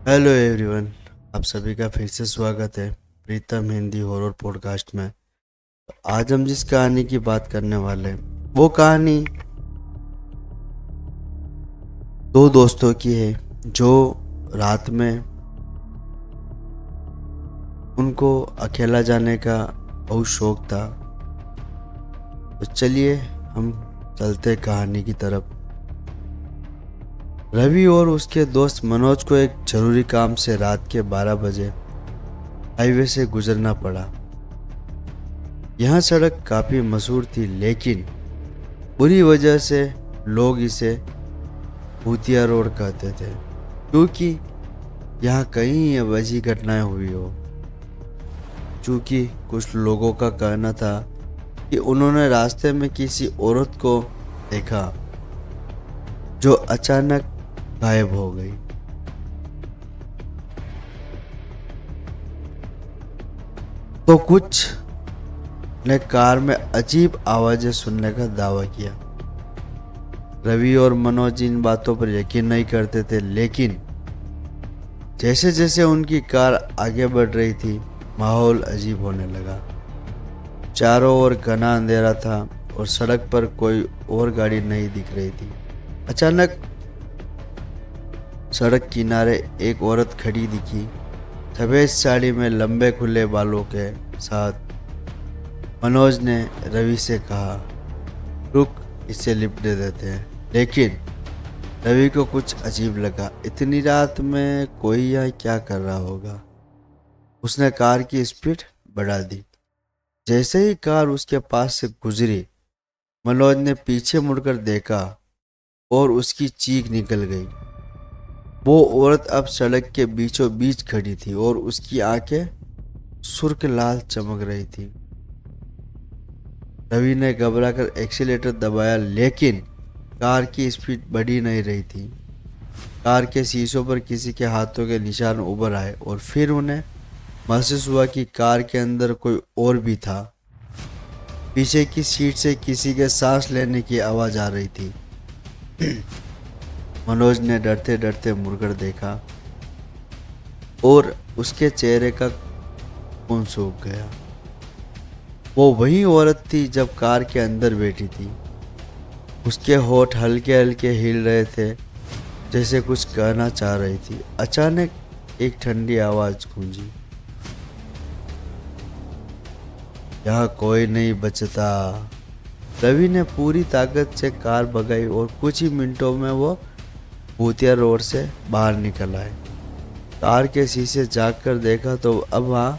Hello everyone. आप सभी का फिर से स्वागत है प्रीतम हिंदी हॉरर पॉडकास्ट में। आज हम जिस कहानी की बात करने वाले हैं वो कहानी दो दोस्तों की है जो रात में उनको अकेला जाने का बहुत शौक था। तो चलिए हम चलते कहानी की तरफ। रवि और उसके दोस्त मनोज को एक जरूरी काम से रात के 12 बजे हाईवे से गुजरना पड़ा। यह सड़क काफ़ी मशहूर थी, लेकिन बुरी वजह से लोग इसे भूतिया रोड कहते थे, क्योंकि यहाँ कई अजीब घटनाएं हुई हो। चूँकि कुछ लोगों का कहना था कि उन्होंने रास्ते में किसी औरत को देखा जो अचानक गायब हो गई। तो कुछ ने कार में अजीब आवाजें सुनने का दावा किया। रवि और मनोज इन बातों पर यकीन नहीं करते थे, लेकिन जैसे जैसे उनकी कार आगे बढ़ रही थी माहौल अजीब होने लगा। चारों ओर घना अंधेरा था और सड़क पर कोई और गाड़ी नहीं दिख रही थी। अचानक सड़क किनारे एक औरत खड़ी दिखी, सफेद साड़ी में लंबे खुले बालों के साथ। मनोज ने रवि से कहा, रुक, इसे लिफ्ट दे देते हैं। लेकिन रवि को कुछ अजीब लगा। इतनी रात में कोई यहाँ क्या कर रहा होगा। उसने कार की स्पीड बढ़ा दी। जैसे ही कार उसके पास से गुजरी, मनोज ने पीछे मुड़कर देखा और उसकी चीख निकल गई। वो औरत अब सड़क के बीचों बीच खड़ी थी और उसकी आंखें सुर्ख लाल चमक रही थी। रवि ने घबराकर एक्सीलेटर दबाया, लेकिन कार की स्पीड बढ़ी नहीं रही थी। कार के शीशों पर किसी के हाथों के निशान उभर आए और फिर उन्हें महसूस हुआ कि कार के अंदर कोई और भी था। पीछे की सीट से किसी के सांस लेने की आवाज आ रही थी। मनोज ने डरते डरते मुड़कर देखा और उसके चेहरे का खून सूख गया। वो वही औरत थी जब कार के अंदर बैठी थी। उसके होठ हल्के हल्के हिल रहे थे, जैसे कुछ कहना चाह रही थी। अचानक एक ठंडी आवाज गूंजी, यहाँ कोई नहीं बचता। रवि ने पूरी ताकत से कार भगाई और कुछ ही मिनटों में वो भूतिया रोड से बाहर निकल आए। कार के शीशे झाँक कर देखा तो अब वहाँ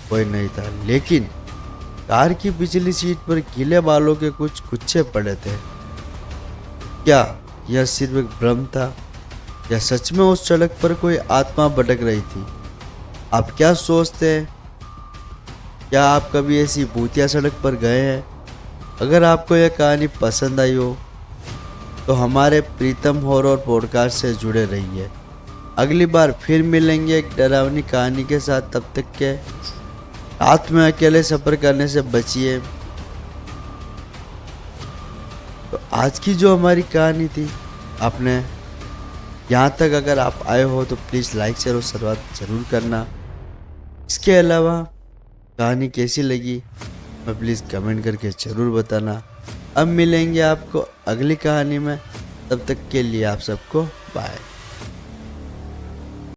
कोई नहीं था, लेकिन कार की पिछली सीट पर गीले बालों के कुछ गुच्छे पड़े थे। क्या यह सिर्फ एक भ्रम था या सच में उस सड़क पर कोई आत्मा भटक रही थी? आप क्या सोचते हैं? क्या आप कभी ऐसी भूतिया सड़क पर गए हैं? अगर आपको यह कहानी पसंद आई हो तो हमारे प्रीतम हॉरर पॉडकास्ट से जुड़े रहिए। अगली बार फिर मिलेंगे एक डरावनी कहानी के साथ। तब तक के रात में अकेले सफ़र करने से बचिए। तो आज की जो हमारी कहानी थी, आपने यहाँ तक अगर आप आए हो तो प्लीज़ लाइक शेयर और सब्सक्राइब ज़रूर करना। इसके अलावा कहानी कैसी लगी मैं प्लीज़ कमेंट करके ज़रूर बताना। अब मिलेंगे आपको अगली कहानी में। तब तक के लिए आप सबको बाय।